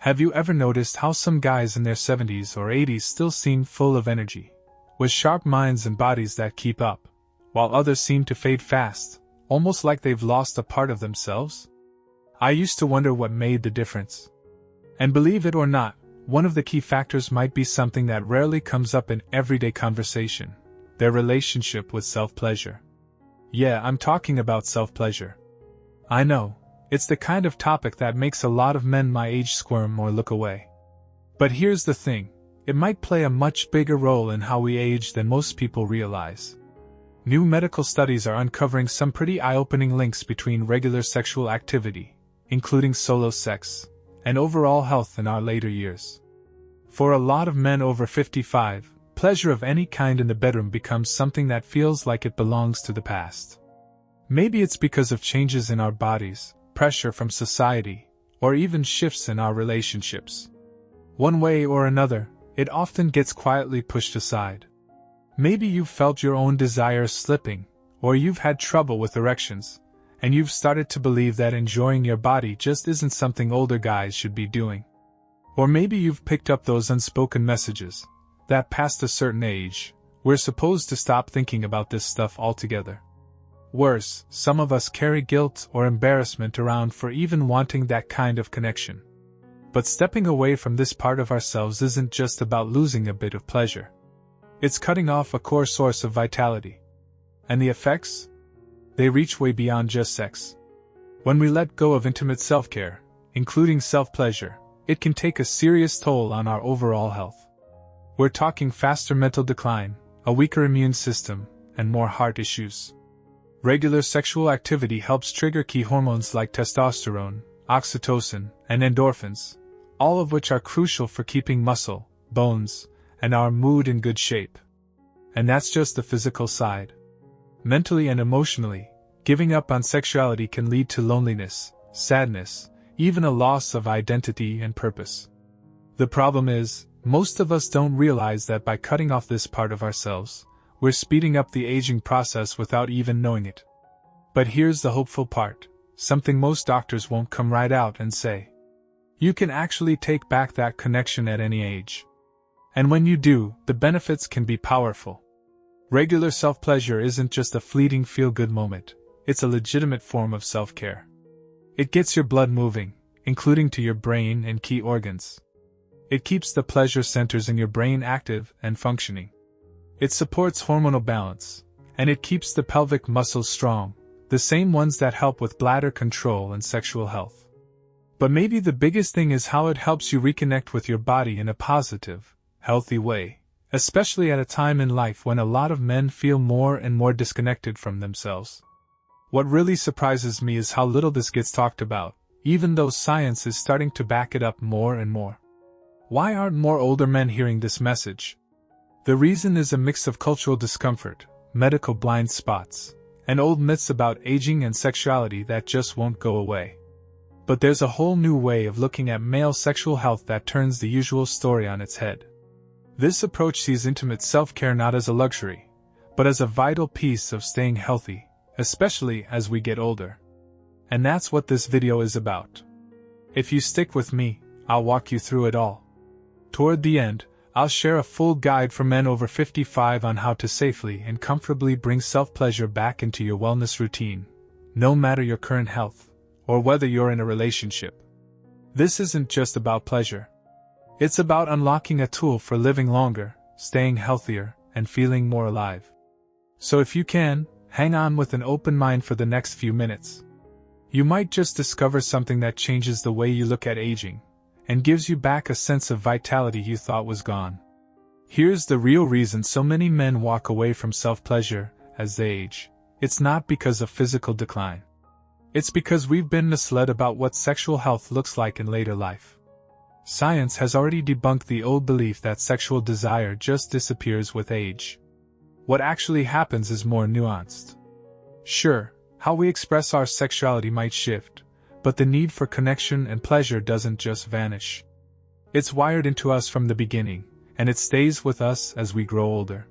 Have you ever noticed how some guys in their 70s or 80s still seem full of energy, with sharp minds and bodies that keep up, while others seem to fade fast, almost like they've lost a part of themselves? I used to wonder what made the difference. And believe it or not, one of the key factors might be something that rarely comes up in everyday conversation: their relationship with self-pleasure. Yeah, I'm talking about self-pleasure. I know, it's the kind of topic that makes a lot of men my age squirm or look away. But here's the thing, it might play a much bigger role in how we age than most people realize. New medical studies are uncovering some pretty eye-opening links between regular sexual activity, including solo sex, and overall health in our later years. For a lot of men over 55, pleasure of any kind in the bedroom becomes something that feels like it belongs to the past. Maybe it's because of changes in our bodies, pressure from society, or even shifts in our relationships. One way or another, it often gets quietly pushed aside. Maybe you've felt your own desires slipping, or you've had trouble with erections, and you've started to believe that enjoying your body just isn't something older guys should be doing. Or maybe you've picked up those unspoken messages that past a certain age, we're supposed to stop thinking about this stuff altogether. Worse, some of us carry guilt or embarrassment around for even wanting that kind of connection. But stepping away from this part of ourselves isn't just about losing a bit of pleasure. It's cutting off a core source of vitality. And the effects? They reach way beyond just sex. When we let go of intimate self-care, including self-pleasure, it can take a serious toll on our overall health. We're talking faster mental decline, a weaker immune system, and more heart issues. Regular sexual activity helps trigger key hormones like testosterone, oxytocin, and endorphins, all of which are crucial for keeping muscle, bones, and our mood in good shape. And that's just the physical side. Mentally and emotionally, giving up on sexuality can lead to loneliness, sadness, even a loss of identity and purpose. The problem is, most of us don't realize that by cutting off this part of ourselves, we're speeding up the aging process without even knowing it. But here's the hopeful part, something most doctors won't come right out and say. You can actually take back that connection at any age. And when you do, the benefits can be powerful. Regular self-pleasure isn't just a fleeting feel-good moment, it's a legitimate form of self-care. It gets your blood moving, including to your brain and key organs. It keeps the pleasure centers in your brain active and functioning. It supports hormonal balance, and it keeps the pelvic muscles strong, the same ones that help with bladder control and sexual health. But maybe the biggest thing is how it helps you reconnect with your body in a positive, healthy way, especially at a time in life when a lot of men feel more and more disconnected from themselves. What really surprises me is how little this gets talked about, even though science is starting to back it up more and more. Why aren't more older men hearing this message? The reason is a mix of cultural discomfort, medical blind spots, and old myths about aging and sexuality that just won't go away. But there's a whole new way of looking at male sexual health that turns the usual story on its head. This approach sees intimate self-care not as a luxury, but as a vital piece of staying healthy, especially as we get older. And that's what this video is about. If you stick with me, I'll walk you through it all. Toward the end, I'll share a full guide for men over 55 on how to safely and comfortably bring self-pleasure back into your wellness routine, no matter your current health, or whether you're in a relationship. This isn't just about pleasure. It's about unlocking a tool for living longer, staying healthier, and feeling more alive. So if you can, hang on with an open mind for the next few minutes. You might just discover something that changes the way you look at aging, and gives you back a sense of vitality you thought was gone. Here's the real reason so many men walk away from self-pleasure as they age. It's not because of physical decline. It's because we've been misled about what sexual health looks like in later life. Science has already debunked the old belief that sexual desire just disappears with age. What actually happens is more nuanced. Sure, how we express our sexuality might shift, but the need for connection and pleasure doesn't just vanish. It's wired into us from the beginning, and it stays with us as we grow older.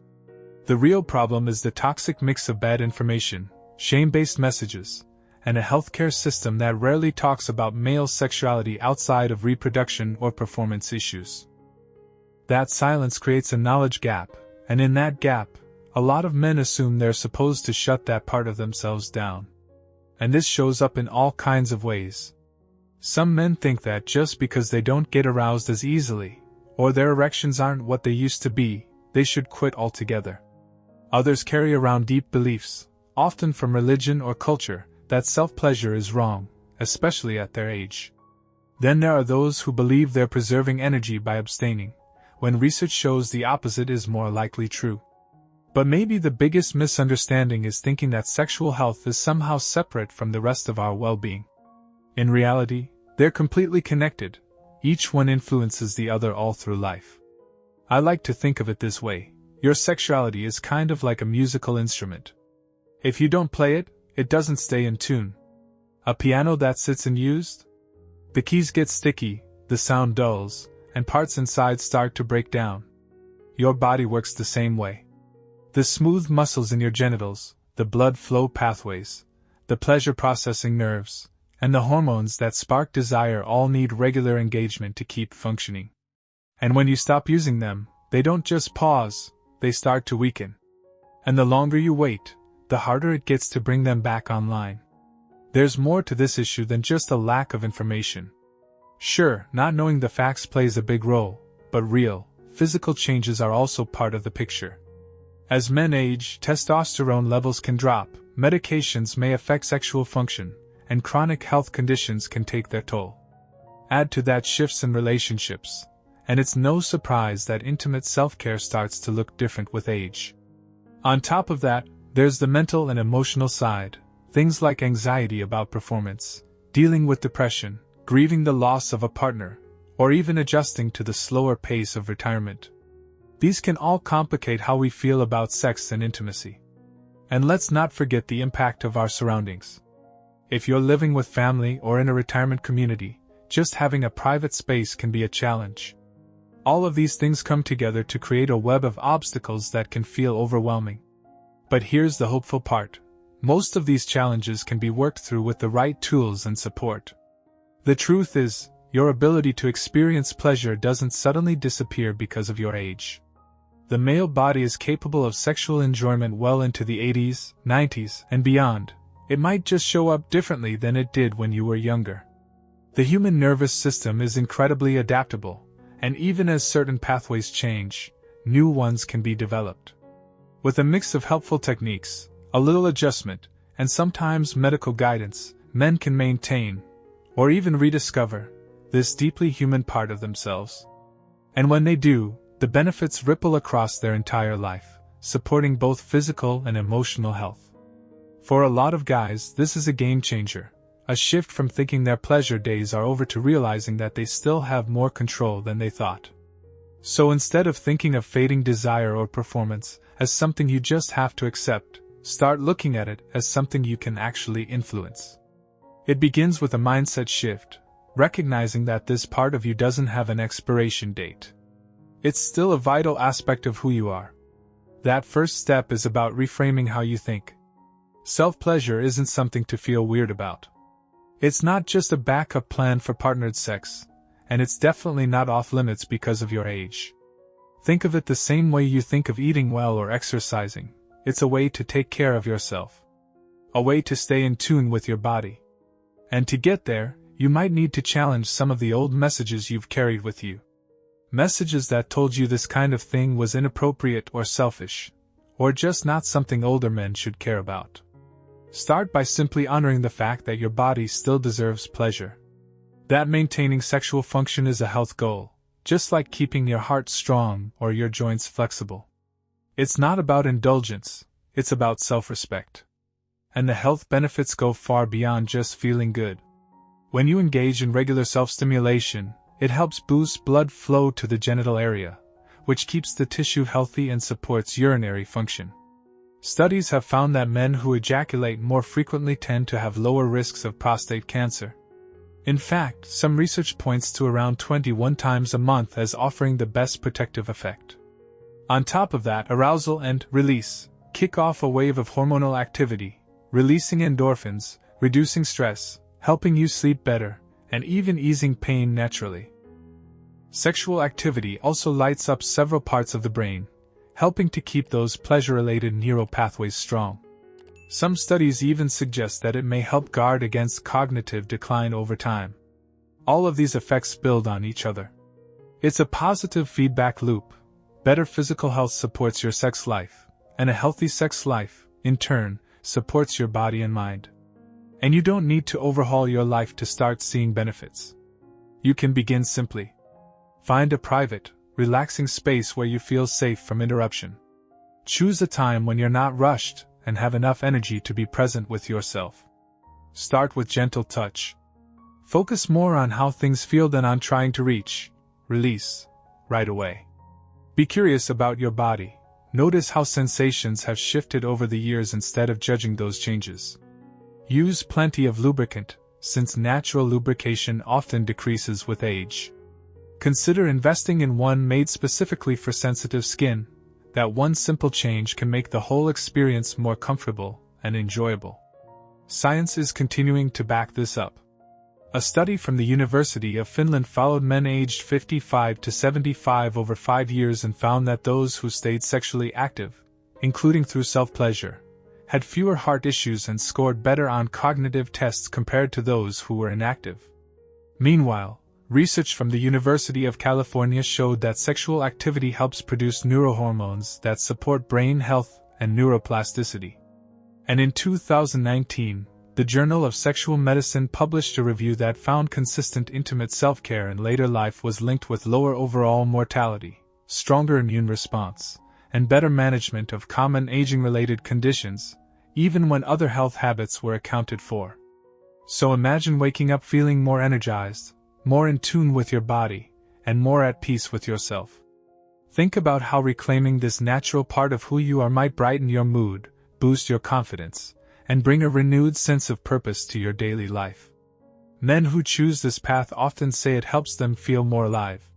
The real problem is the toxic mix of bad information, shame-based messages, and a healthcare system that rarely talks about male sexuality outside of reproduction or performance issues. That silence creates a knowledge gap, and in that gap, a lot of men assume they're supposed to shut that part of themselves down. And this shows up in all kinds of ways. Some men think that just because they don't get aroused as easily, or their erections aren't what they used to be, they should quit altogether. Others carry around deep beliefs, often from religion or culture, that self-pleasure is wrong, especially at their age. Then there are those who believe they're preserving energy by abstaining, when research shows the opposite is more likely true. But maybe the biggest misunderstanding is thinking that sexual health is somehow separate from the rest of our well-being. In reality, they're completely connected. Each one influences the other all through life. I like to think of it this way: your sexuality is kind of like a musical instrument. If you don't play it, it doesn't stay in tune. A piano that sits unused? The keys get sticky, the sound dulls, and parts inside start to break down. Your body works the same way. The smooth muscles in your genitals, the blood flow pathways, the pleasure processing nerves, and the hormones that spark desire all need regular engagement to keep functioning. And when you stop using them, they don't just pause, they start to weaken. And the longer you wait, the harder it gets to bring them back online. There's more to this issue than just a lack of information. Sure, not knowing the facts plays a big role, but real, physical changes are also part of the picture. As men age, testosterone levels can drop, medications may affect sexual function, and chronic health conditions can take their toll. Add to that shifts in relationships, and it's no surprise that intimate self-care starts to look different with age. On top of that, there's the mental and emotional side, things like anxiety about performance, dealing with depression, grieving the loss of a partner, or even adjusting to the slower pace of retirement. These can all complicate how we feel about sex and intimacy. And let's not forget the impact of our surroundings. If you're living with family or in a retirement community, just having a private space can be a challenge. All of these things come together to create a web of obstacles that can feel overwhelming. But here's the hopeful part. Most of these challenges can be worked through with the right tools and support. The truth is, your ability to experience pleasure doesn't suddenly disappear because of your age. The male body is capable of sexual enjoyment well into the 80s, 90s, and beyond. It might just show up differently than it did when you were younger. The human nervous system is incredibly adaptable, and even as certain pathways change, new ones can be developed. With a mix of helpful techniques, a little adjustment, and sometimes medical guidance, men can maintain, or even rediscover, this deeply human part of themselves. And when they do, the benefits ripple across their entire life, supporting both physical and emotional health. For a lot of guys, this is a game changer, a shift from thinking their pleasure days are over to realizing that they still have more control than they thought. So instead of thinking of fading desire or performance as something you just have to accept, start looking at it as something you can actually influence. It begins with a mindset shift, recognizing that this part of you doesn't have an expiration date. It's still a vital aspect of who you are. That first step is about reframing how you think. Self-pleasure isn't something to feel weird about. It's not just a backup plan for partnered sex, and it's definitely not off-limits because of your age. Think of it the same way you think of eating well or exercising. It's a way to take care of yourself. A way to stay in tune with your body. And to get there, you might need to challenge some of the old messages you've carried with you. Messages that told you this kind of thing was inappropriate or selfish, or just not something older men should care about. Start by simply honoring the fact that your body still deserves pleasure. That maintaining sexual function is a health goal, just like keeping your heart strong or your joints flexible. It's not about indulgence, it's about self-respect. And the health benefits go far beyond just feeling good. When you engage in regular self-stimulation, it helps boost blood flow to the genital area, which keeps the tissue healthy and supports urinary function. Studies have found that men who ejaculate more frequently tend to have lower risks of prostate cancer. In fact, some research points to around 21 times a month as offering the best protective effect. On top of that, arousal and release kick off a wave of hormonal activity, releasing endorphins, reducing stress, helping you sleep better, and even easing pain naturally. Sexual activity also lights up several parts of the brain, helping to keep those pleasure-related neural pathways strong. Some studies even suggest that it may help guard against cognitive decline over time. All of these effects build on each other. It's a positive feedback loop. Better physical health supports your sex life, and a healthy sex life, in turn, supports your body and mind. And you don't need to overhaul your life to start seeing benefits. You can begin simply. Find a private, relaxing space where you feel safe from interruption. Choose a time when you're not rushed and have enough energy to be present with yourself. Start with gentle touch. Focus more on how things feel than on trying to reach, release, right away. Be curious about your body. Notice how sensations have shifted over the years instead of judging those changes. Use plenty of lubricant, since natural lubrication often decreases with age. Consider investing in one made specifically for sensitive skin. That one simple change can make the whole experience more comfortable and enjoyable. Science is continuing to back this up. A study from the University of Finland followed men aged 55 to 75 over 5 years and found that those who stayed sexually active, including through self-pleasure, had fewer heart issues and scored better on cognitive tests compared to those who were inactive. Meanwhile, research from the University of California showed that sexual activity helps produce neurohormones that support brain health and neuroplasticity. And in 2019, the Journal of Sexual Medicine published a review that found consistent intimate self-care in later life was linked with lower overall mortality, stronger immune response, and better management of common aging-related conditions, even when other health habits were accounted for. So imagine waking up feeling more energized, more in tune with your body, and more at peace with yourself. Think about how reclaiming this natural part of who you are might brighten your mood, boost your confidence, and bring a renewed sense of purpose to your daily life. Men who choose this path often say it helps them feel more alive.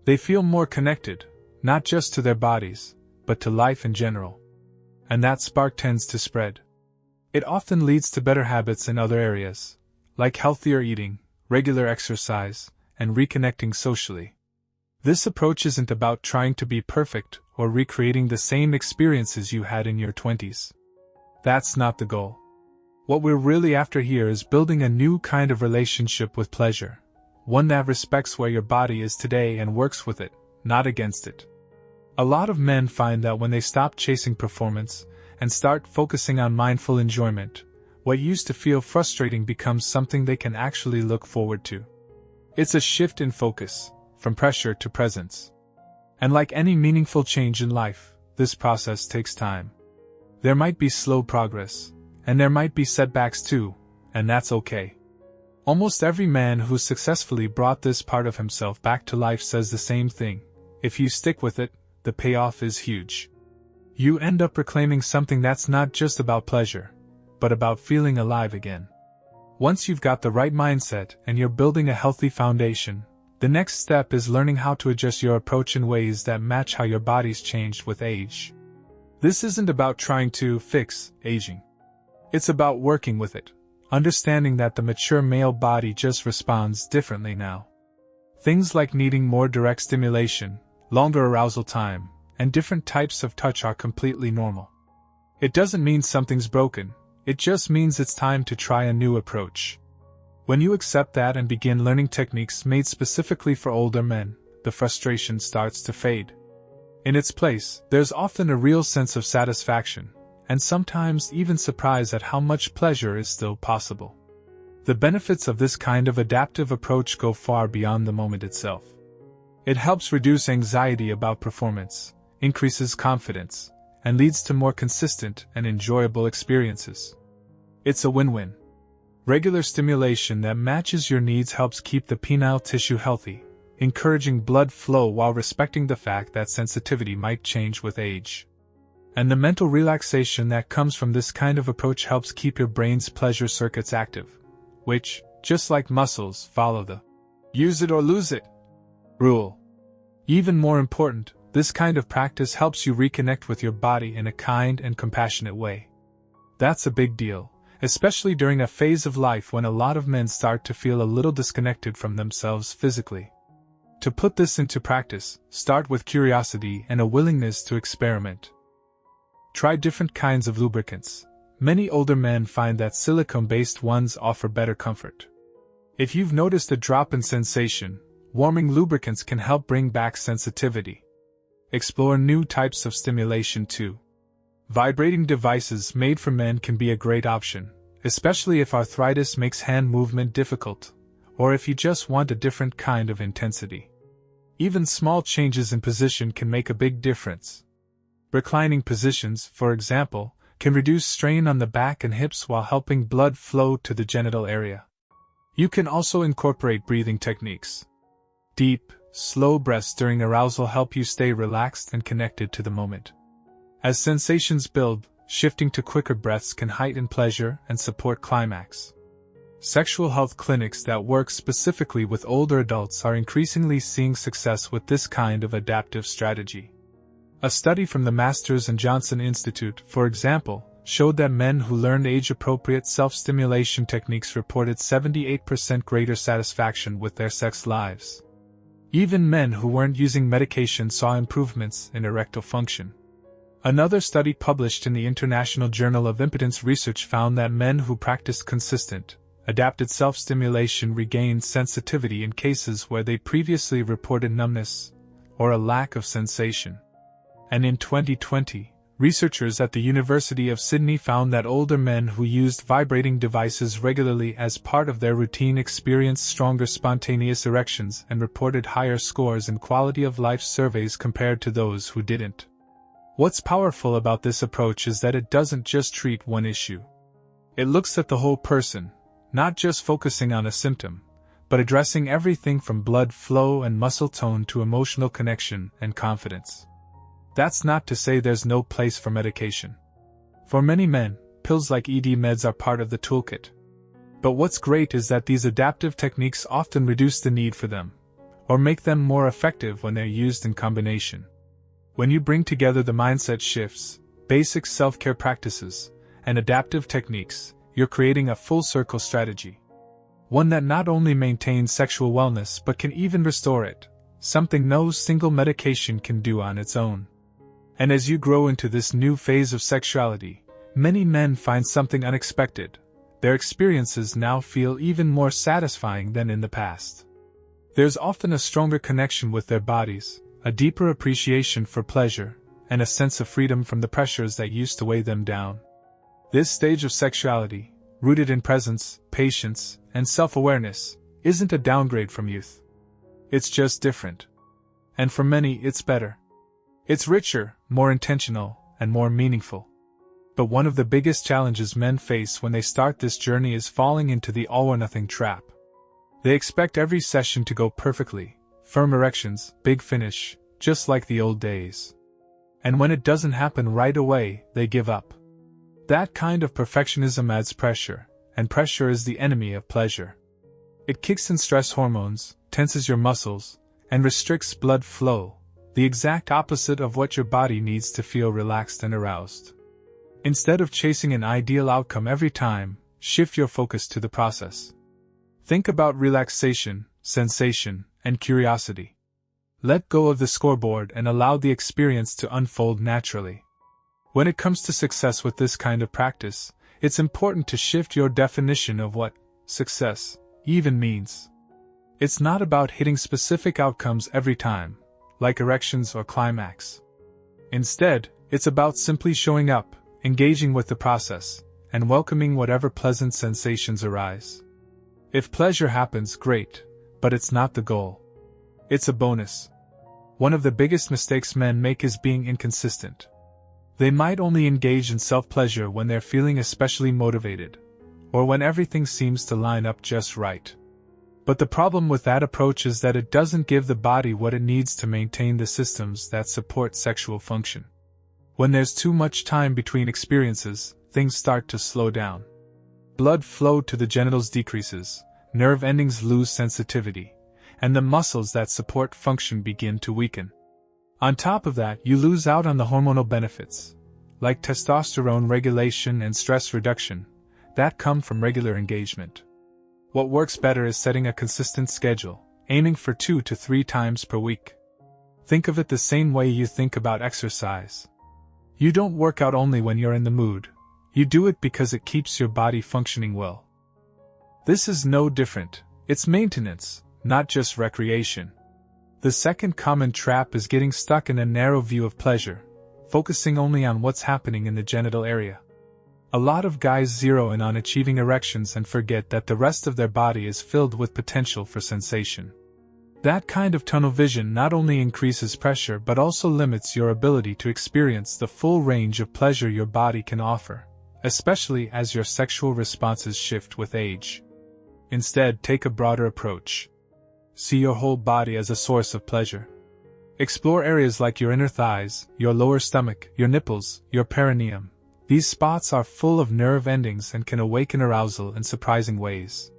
They feel more connected, not just to their bodies, but to life in general. And that spark tends to spread. It often leads to better habits in other areas, like healthier eating, regular exercise, and reconnecting socially. This approach isn't about trying to be perfect or recreating the same experiences you had in your 20s. That's not the goal. What we're really after here is building a new kind of relationship with pleasure, one that respects where your body is today and works with it, not against it. A lot of men find that when they stop chasing performance and start focusing on mindful enjoyment, what used to feel frustrating becomes something they can actually look forward to. It's a shift in focus, from pressure to presence. And like any meaningful change in life, this process takes time. There might be slow progress, and there might be setbacks too, and that's okay. Almost every man who's successfully brought this part of himself back to life says the same thing. If you stick with it, the payoff is huge. You end up reclaiming something that's not just about pleasure, but about feeling alive again. Once you've got the right mindset and you're building a healthy foundation, the next step is learning how to adjust your approach in ways that match how your body's changed with age. This isn't about trying to fix aging. It's about working with it, understanding that the mature male body just responds differently now. Things like needing more direct stimulation, longer arousal time, and different types of touch are completely normal. It doesn't mean something's broken, it just means it's time to try a new approach. When you accept that and begin learning techniques made specifically for older men, the frustration starts to fade. In its place, there's often a real sense of satisfaction, and sometimes even surprise at how much pleasure is still possible. The benefits of this kind of adaptive approach go far beyond the moment itself. It helps reduce anxiety about performance, increases confidence, and leads to more consistent and enjoyable experiences. It's a win-win. Regular stimulation that matches your needs helps keep the penile tissue healthy, encouraging blood flow while respecting the fact that sensitivity might change with age. And the mental relaxation that comes from this kind of approach helps keep your brain's pleasure circuits active, which, just like muscles, follow the use it or lose it rule. Even more important, this kind of practice helps you reconnect with your body in a kind and compassionate way. That's a big deal, especially during a phase of life when a lot of men start to feel a little disconnected from themselves physically. To put this into practice, start with curiosity and a willingness to experiment. Try different kinds of lubricants. Many older men find that silicone-based ones offer better comfort. If you've noticed a drop in sensation, warming lubricants can help bring back sensitivity. Explore new types of stimulation too. Vibrating devices made for men can be a great option, especially if arthritis makes hand movement difficult, or if you just want a different kind of intensity. Even small changes in position can make a big difference. Reclining positions, for example, can reduce strain on the back and hips while helping blood flow to the genital area. You can also incorporate breathing techniques. Deep, slow breaths during arousal help you stay relaxed and connected to the moment. As sensations build, shifting to quicker breaths can heighten pleasure and support climax. Sexual health clinics that work specifically with older adults are increasingly seeing success with this kind of adaptive strategy. A study from the Masters and Johnson Institute, for example, showed that men who learned age-appropriate self-stimulation techniques reported 78% greater satisfaction with their sex lives. Even men who weren't using medication saw improvements in erectile function. Another study published in the International Journal of Impotence Research found that men who practiced consistent, adapted self-stimulation regained sensitivity in cases where they previously reported numbness or a lack of sensation. And in 2020, researchers at the University of Sydney found that older men who used vibrating devices regularly as part of their routine experienced stronger spontaneous erections and reported higher scores in quality of life surveys compared to those who didn't. What's powerful about this approach is that it doesn't just treat one issue. It looks at the whole person, not just focusing on a symptom, but addressing everything from blood flow and muscle tone to emotional connection and confidence. That's not to say there's no place for medication. For many men, pills like ED meds are part of the toolkit. But what's great is that these adaptive techniques often reduce the need for them, or make them more effective when they're used in combination. When you bring together the mindset shifts, basic self-care practices, and adaptive techniques, you're creating a full-circle strategy. One that not only maintains sexual wellness but can even restore it, something no single medication can do on its own. And as you grow into this new phase of sexuality, many men find something unexpected. Their experiences now feel even more satisfying than in the past. There's often a stronger connection with their bodies, a deeper appreciation for pleasure, and a sense of freedom from the pressures that used to weigh them down. This stage of sexuality, rooted in presence, patience, and self-awareness, isn't a downgrade from youth. It's just different. And for many, it's better. It's richer, more intentional, and more meaningful. But one of the biggest challenges men face when they start this journey is falling into the all-or-nothing trap. They expect every session to go perfectly, firm erections, big finish, just like the old days. And when it doesn't happen right away, they give up. That kind of perfectionism adds pressure, and pressure is the enemy of pleasure. It kicks in stress hormones, tenses your muscles, and restricts blood flow, the exact opposite of what your body needs to feel relaxed and aroused. Instead of chasing an ideal outcome every time, shift your focus to the process. Think about relaxation, sensation, and curiosity. Let go of the scoreboard and allow the experience to unfold naturally. When it comes to success with this kind of practice, it's important to shift your definition of what success even means. It's not about hitting specific outcomes every time, like erections or climax. Instead, it's about simply showing up, engaging with the process, and welcoming whatever pleasant sensations arise. If pleasure happens, great, but it's not the goal. It's a bonus. One of the biggest mistakes men make is being inconsistent. They might only engage in self-pleasure when they're feeling especially motivated, or when everything seems to line up just right. But the problem with that approach is that it doesn't give the body what it needs to maintain the systems that support sexual function. When there's too much time between experiences, things start to slow down. Blood flow to the genitals decreases, nerve endings lose sensitivity, and the muscles that support function begin to weaken. On top of that, you lose out on the hormonal benefits, like testosterone regulation and stress reduction, that come from regular engagement. What works better is setting a consistent schedule, aiming for 2 to 3 times per week. Think of it the same way you think about exercise. You don't work out only when you're in the mood. You do it because it keeps your body functioning well. This is no different. It's maintenance, not just recreation. The second common trap is getting stuck in a narrow view of pleasure, focusing only on what's happening in the genital area. A lot of guys zero in on achieving erections and forget that the rest of their body is filled with potential for sensation. That kind of tunnel vision not only increases pressure but also limits your ability to experience the full range of pleasure your body can offer, especially as your sexual responses shift with age. Instead, take a broader approach. See your whole body as a source of pleasure. Explore areas like your inner thighs, your lower stomach, your nipples, your perineum. These spots are full of nerve endings and can awaken arousal in surprising ways.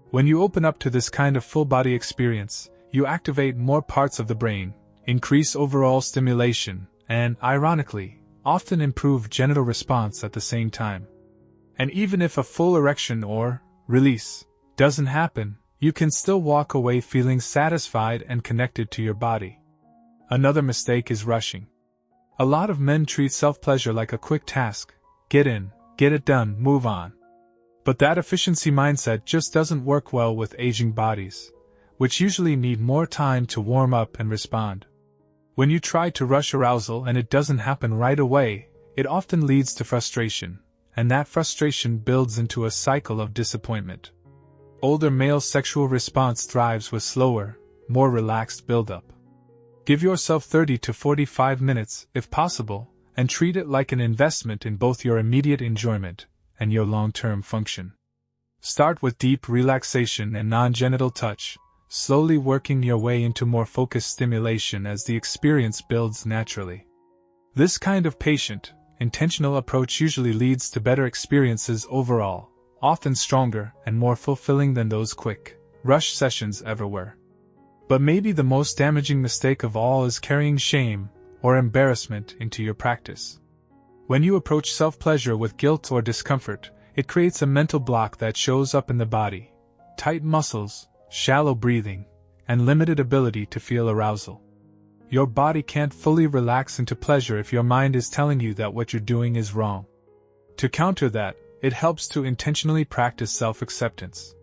When you open up to this kind of full-body experience, you activate more parts of the brain, increase overall stimulation, and, ironically, often improve genital response at the same time. And even if a full erection or release doesn't happen, you can still walk away feeling satisfied and connected to your body. Another mistake is rushing. A lot of men treat self-pleasure like a quick task. Get in, get it done, move on. But that efficiency mindset just doesn't work well with aging bodies, which usually need more time to warm up and respond. When you try to rush arousal and it doesn't happen right away, it often leads to frustration, and that frustration builds into a cycle of disappointment. Older male sexual response thrives with slower, more relaxed buildup. Give yourself 30 to 45 minutes, if possible, and treat it like an investment in both your immediate enjoyment and your long-term function. Start with deep relaxation and non-genital touch, slowly working your way into more focused stimulation as the experience builds naturally. This kind of patient, intentional approach usually leads to better experiences overall, often stronger and more fulfilling than those quick, rush sessions ever were. But maybe the most damaging mistake of all is carrying shame or embarrassment into your practice. When you approach self-pleasure with guilt or discomfort, it creates a mental block that shows up in the body: tight muscles, shallow breathing, and limited ability to feel arousal. Your body can't fully relax into pleasure if your mind is telling you that what you're doing is wrong. To counter that, it helps to intentionally practice self-acceptance.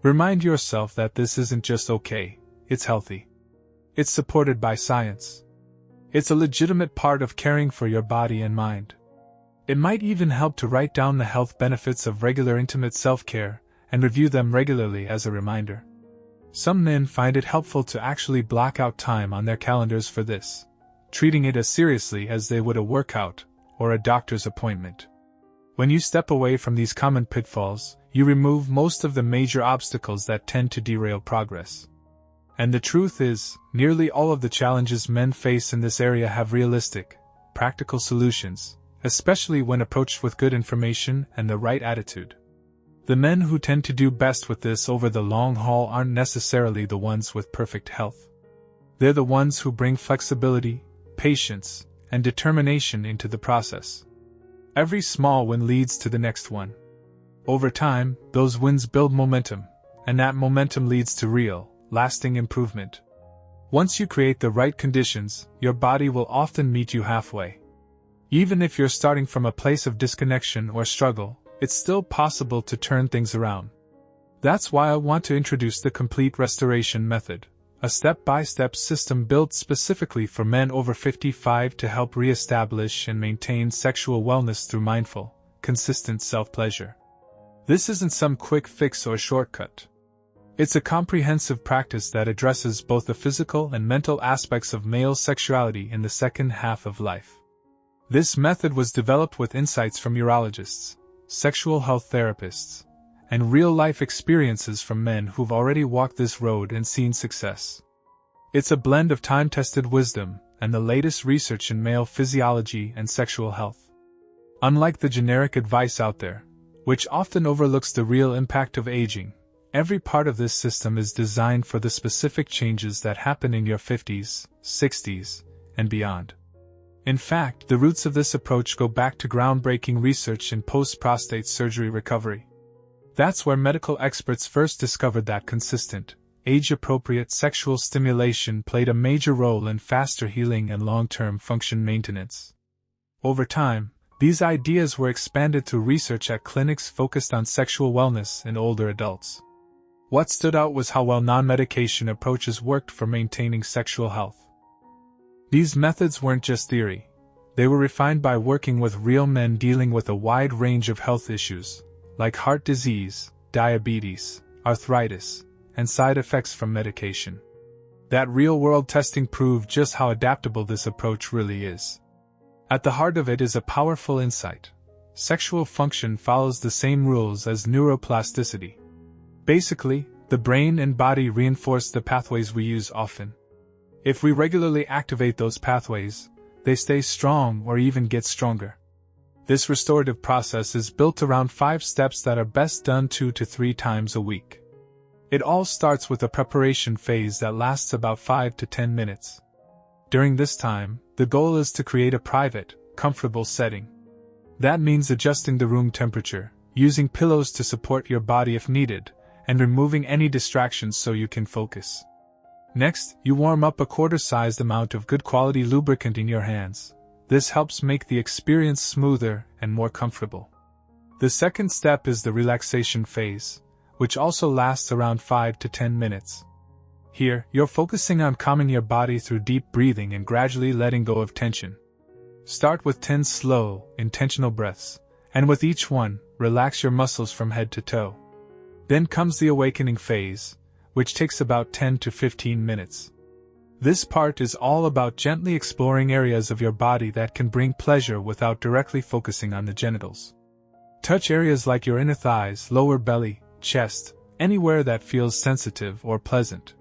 Remind yourself that this isn't just okay, it's healthy. It's supported by science. It's a legitimate part of caring for your body and mind. It might even help to write down the health benefits of regular intimate self-care and review them regularly as a reminder. Some men find it helpful to actually block out time on their calendars for this, treating it as seriously as they would a workout or a doctor's appointment. When you step away from these common pitfalls, you remove most of the major obstacles that tend to derail progress. And the truth is, nearly all of the challenges men face in this area have realistic, practical solutions, especially when approached with good information and the right attitude. The men who tend to do best with this over the long haul aren't necessarily the ones with perfect health. They're the ones who bring flexibility, patience, and determination into the process. Every small win leads to the next one. Over time, those wins build momentum, and that momentum leads to real, lasting improvement. Once you create the right conditions, your body will often meet you halfway. Even if you're starting from a place of disconnection or struggle, it's still possible to turn things around. That's why I want to introduce the Complete Restoration Method, a step-by-step system built specifically for men over 55 to help re-establish and maintain sexual wellness through mindful, consistent self-pleasure. This isn't some quick fix or shortcut. It's a comprehensive practice that addresses both the physical and mental aspects of male sexuality in the second half of life. This method was developed with insights from urologists, sexual health therapists, and real-life experiences from men who've already walked this road and seen success. It's a blend of time-tested wisdom and the latest research in male physiology and sexual health. Unlike the generic advice out there, which often overlooks the real impact of aging, every part of this system is designed for the specific changes that happen in your 50s, 60s, and beyond. In fact, the roots of this approach go back to groundbreaking research in post-prostate surgery recovery. That's where medical experts first discovered that consistent, age-appropriate sexual stimulation played a major role in faster healing and long-term function maintenance. Over time, these ideas were expanded through research at clinics focused on sexual wellness in older adults. What stood out was how well non-medication approaches worked for maintaining sexual health. These methods weren't just theory. They were refined by working with real men dealing with a wide range of health issues, like heart disease, diabetes, arthritis, and side effects from medication. That real-world testing proved just how adaptable this approach really is. At the heart of it is a powerful insight. Sexual function follows the same rules as neuroplasticity. Basically, the brain and body reinforce the pathways we use often. If we regularly activate those pathways, they stay strong or even get stronger. This restorative process is built around 5 steps that are best done 2 to 3 times a week. It all starts with a preparation phase that lasts about 5 to 10 minutes. During this time, the goal is to create a private, comfortable setting. That means adjusting the room temperature, using pillows to support your body if needed, and removing any distractions so you can focus. Next, you warm up a quarter-sized amount of good quality lubricant in your hands. This helps make the experience smoother and more comfortable. The second step is the relaxation phase, which also lasts around 5 to 10 minutes. Here, you're focusing on calming your body through deep breathing and gradually letting go of tension. Start with 10 slow, intentional breaths, and with each one, relax your muscles from head to toe. Then comes the awakening phase, which takes about 10 to 15 minutes. This part is all about gently exploring areas of your body that can bring pleasure without directly focusing on the genitals. Touch areas like your inner thighs, lower belly, chest, anywhere that feels sensitive or pleasant.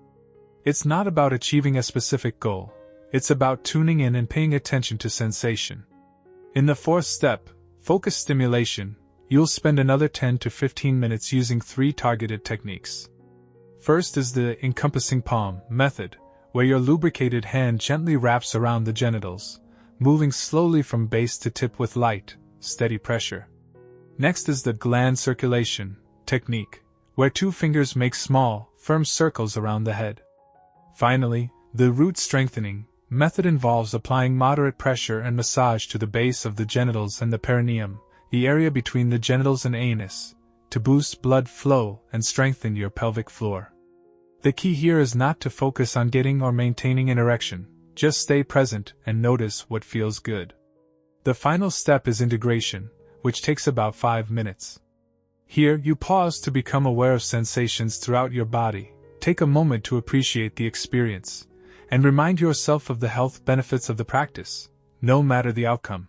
It's not about achieving a specific goal, it's about tuning in and paying attention to sensation. In the fourth step, focus stimulation, you'll spend another 10 to 15 minutes using 3 targeted techniques. First is the encompassing palm method, where your lubricated hand gently wraps around the genitals, moving slowly from base to tip with light, steady pressure. Next is the gland circulation technique, where 2 fingers make small, firm circles around the head. Finally, the root strengthening method involves applying moderate pressure and massage to the base of the genitals and the perineum, the area between the genitals and anus, to boost blood flow and strengthen your pelvic floor. The key here is not to focus on getting or maintaining an erection, just stay present and notice what feels good. The final step is integration, which takes about 5 minutes. Here, you pause to become aware of sensations throughout your body, take a moment to appreciate the experience, and remind yourself of the health benefits of the practice, no matter the outcome.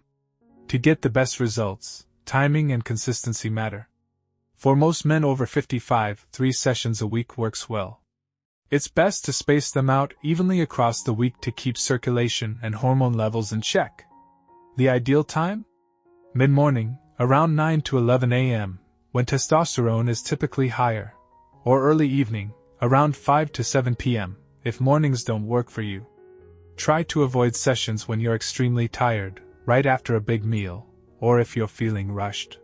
To get the best results, timing and consistency matter. For most men over 55, 3 sessions a week works well. It's best to space them out evenly across the week to keep circulation and hormone levels in check. The ideal time? Mid-morning, around 9 to 11 a.m., when testosterone is typically higher, or early evening, around 5 to 7 p.m., if mornings don't work for you. Try to avoid sessions when you're extremely tired, right after a big meal, or if you're feeling rushed.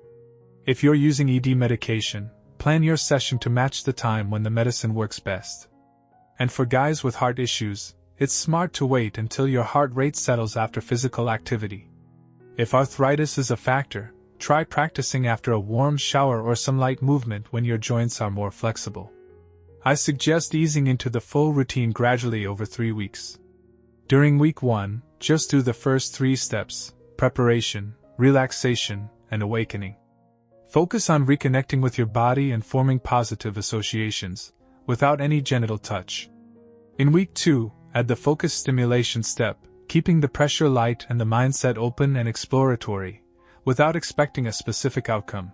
If you're using ED medication, plan your session to match the time when the medicine works best. And for guys with heart issues, it's smart to wait until your heart rate settles after physical activity. If arthritis is a factor, try practicing after a warm shower or some light movement when your joints are more flexible. I suggest easing into the full routine gradually over 3 weeks. During week 1, just do the first 3 steps: preparation, relaxation, and awakening. Focus on reconnecting with your body and forming positive associations, without any genital touch. In week 2, add the focus stimulation step, keeping the pressure light and the mindset open and exploratory, without expecting a specific outcome.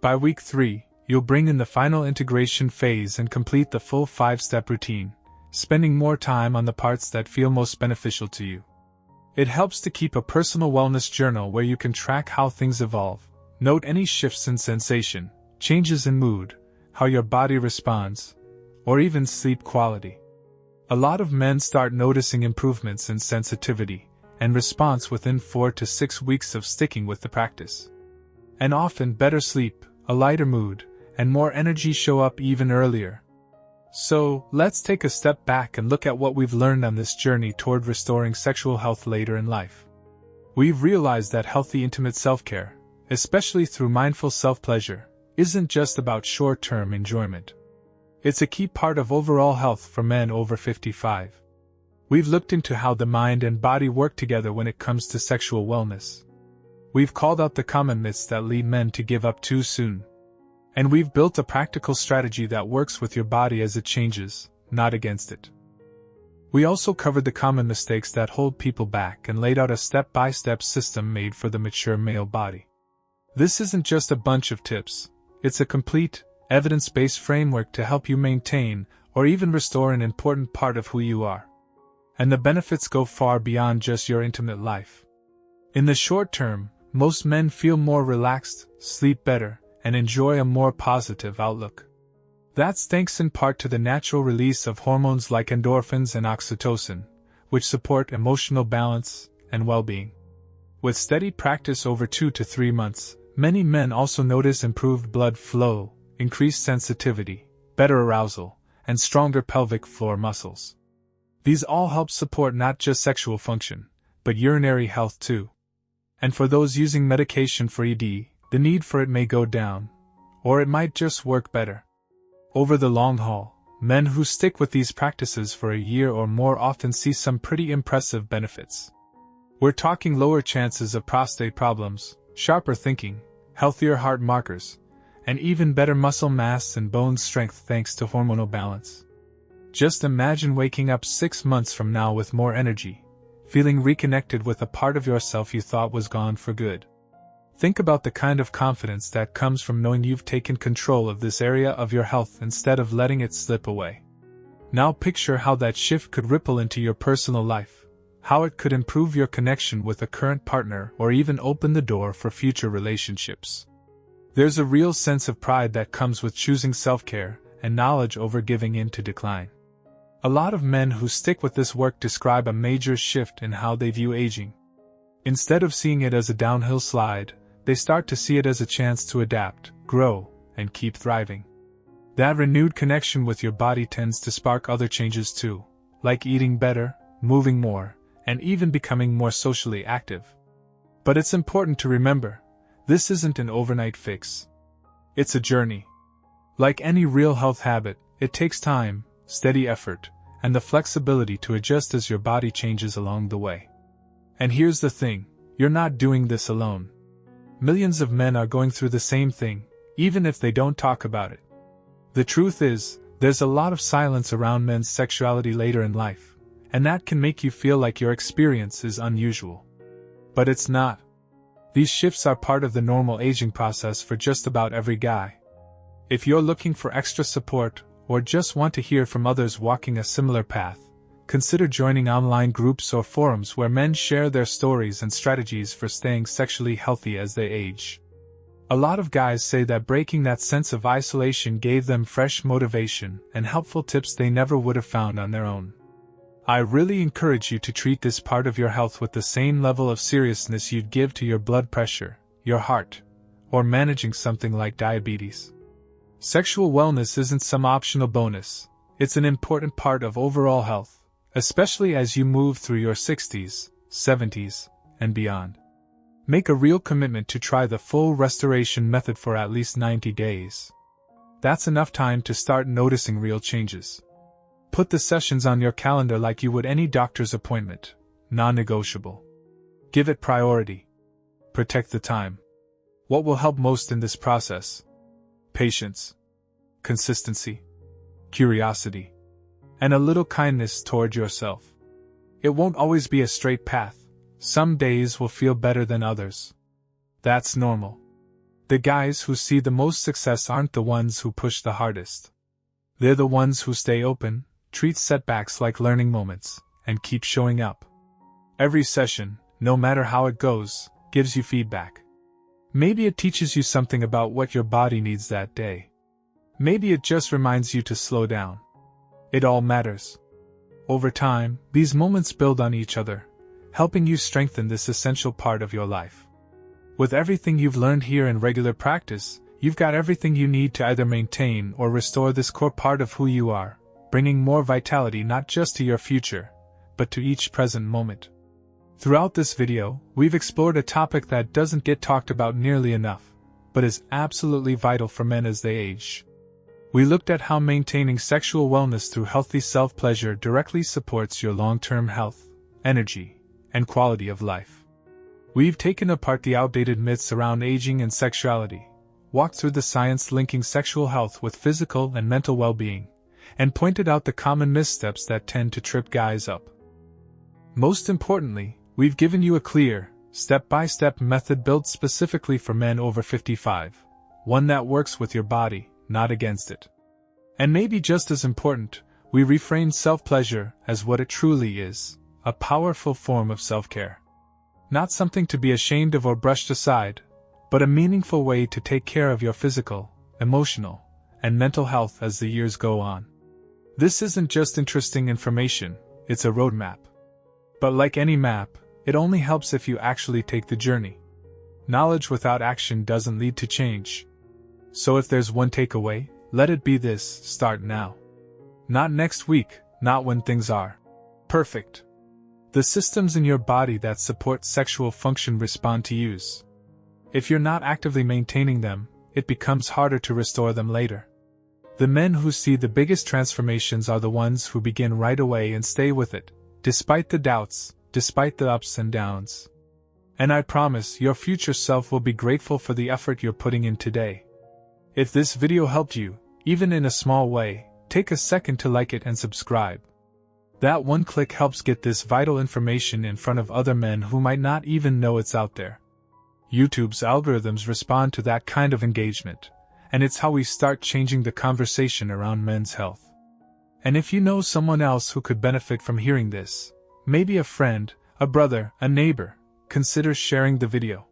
By week 3, you'll bring in the final integration phase and complete the full 5-step routine, spending more time on the parts that feel most beneficial to you. It helps to keep a personal wellness journal where you can track how things evolve, note any shifts in sensation, changes in mood, how your body responds, or even sleep quality. A lot of men start noticing improvements in sensitivity, and response within 4 to 6 weeks of sticking with the practice. And often better sleep, a lighter mood, and more energy show up even earlier. So, let's take a step back and look at what we've learned on this journey toward restoring sexual health later in life. We've realized that healthy intimate self-care, especially through mindful self-pleasure, isn't just about short-term enjoyment. It's a key part of overall health for men over 55. We've looked into how the mind and body work together when it comes to sexual wellness. We've called out the common myths that lead men to give up too soon. And we've built a practical strategy that works with your body as it changes, not against it. We also covered the common mistakes that hold people back and laid out a step-by-step system made for the mature male body. This isn't just a bunch of tips, it's a complete, evidence-based framework to help you maintain or even restore an important part of who you are. And the benefits go far beyond just your intimate life. In the short term, most men feel more relaxed, sleep better, and enjoy a more positive outlook. That's thanks in part to the natural release of hormones like endorphins and oxytocin, which support emotional balance and well-being. With steady practice over 2 to 3 months, many men also notice improved blood flow, increased sensitivity, better arousal, and stronger pelvic floor muscles. These all help support not just sexual function, but urinary health too. And for those using medication for ED, the need for it may go down, or it might just work better. Over the long haul, men who stick with these practices for a year or more often see some pretty impressive benefits. We're talking lower chances of prostate problems, sharper thinking, healthier heart markers, and even better muscle mass and bone strength thanks to hormonal balance. Just imagine waking up 6 months from now with more energy, feeling reconnected with a part of yourself you thought was gone for good. Think about the kind of confidence that comes from knowing you've taken control of this area of your health instead of letting it slip away. Now picture how that shift could ripple into your personal life, how it could improve your connection with a current partner or even open the door for future relationships. There's a real sense of pride that comes with choosing self-care and knowledge over giving in to decline. A lot of men who stick with this work describe a major shift in how they view aging. Instead of seeing it as a downhill slide, they start to see it as a chance to adapt, grow, and keep thriving. That renewed connection with your body tends to spark other changes too, like eating better, moving more, and even becoming more socially active. But it's important to remember, this isn't an overnight fix. It's a journey. Like any real health habit, it takes time, steady effort, and the flexibility to adjust as your body changes along the way. And here's the thing, you're not doing this alone. Millions of men are going through the same thing, even if they don't talk about it. The truth is, there's a lot of silence around men's sexuality later in life, and that can make you feel like your experience is unusual. But it's not. These shifts are part of the normal aging process for just about every guy. If you're looking for extra support, or just want to hear from others walking a similar path, consider joining online groups or forums where men share their stories and strategies for staying sexually healthy as they age. A lot of guys say that breaking that sense of isolation gave them fresh motivation and helpful tips they never would have found on their own. I really encourage you to treat this part of your health with the same level of seriousness you'd give to your blood pressure, your heart, or managing something like diabetes. Sexual wellness isn't some optional bonus, it's an important part of overall health, especially as you move through your 60s, 70s, and beyond. Make a real commitment to try the full restoration method for at least 90 days. That's enough time to start noticing real changes. Put the sessions on your calendar like you would any doctor's appointment, non-negotiable. Give it priority. Protect the time. What will help most in this process? Patience, consistency, curiosity, and a little kindness toward yourself. It won't always be a straight path. Some days will feel better than others. That's normal. The guys who see the most success aren't the ones who push the hardest. They're the ones who stay open, treat setbacks like learning moments, and keep showing up. Every session, no matter how it goes, gives you feedback. Maybe it teaches you something about what your body needs that day. Maybe it just reminds you to slow down. It all matters. Over time, these moments build on each other, helping you strengthen this essential part of your life. With everything you've learned here in regular practice, you've got everything you need to either maintain or restore this core part of who you are, bringing more vitality not just to your future, but to each present moment. Throughout this video, we've explored a topic that doesn't get talked about nearly enough, but is absolutely vital for men as they age. We looked at how maintaining sexual wellness through healthy self-pleasure directly supports your long-term health, energy, and quality of life. We've taken apart the outdated myths around aging and sexuality, walked through the science linking sexual health with physical and mental well-being, and pointed out the common missteps that tend to trip guys up. Most importantly, we've given you a clear, step-by-step method built specifically for men over 55, one that works with your body, not against it. And maybe just as important, we reframe self-pleasure as what it truly is, a powerful form of self-care. Not something to be ashamed of or brushed aside, but a meaningful way to take care of your physical, emotional, and mental health as the years go on. This isn't just interesting information, it's a roadmap. But like any map, it only helps if you actually take the journey. Knowledge without action doesn't lead to change. So if there's one takeaway, let it be this: start now. Not next week, not when things are perfect. The systems in your body that support sexual function respond to use. If you're not actively maintaining them, it becomes harder to restore them later. The men who see the biggest transformations are the ones who begin right away and stay with it, despite the doubts, despite the ups and downs. And I promise your future self will be grateful for the effort you're putting in today. If this video helped you, even in a small way, take a second to like it and subscribe. That one click helps get this vital information in front of other men who might not even know it's out there. YouTube's algorithms respond to that kind of engagement, and it's how we start changing the conversation around men's health. And if you know someone else who could benefit from hearing this, maybe a friend, a brother, a neighbor, consider sharing the video.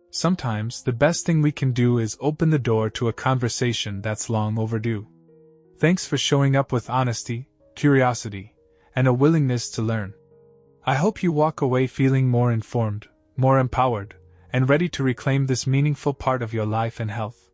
Sometimes the best thing we can do is open the door to a conversation that's long overdue. Thanks for showing up with honesty, curiosity, and a willingness to learn. I hope you walk away feeling more informed, more empowered, and ready to reclaim this meaningful part of your life and health.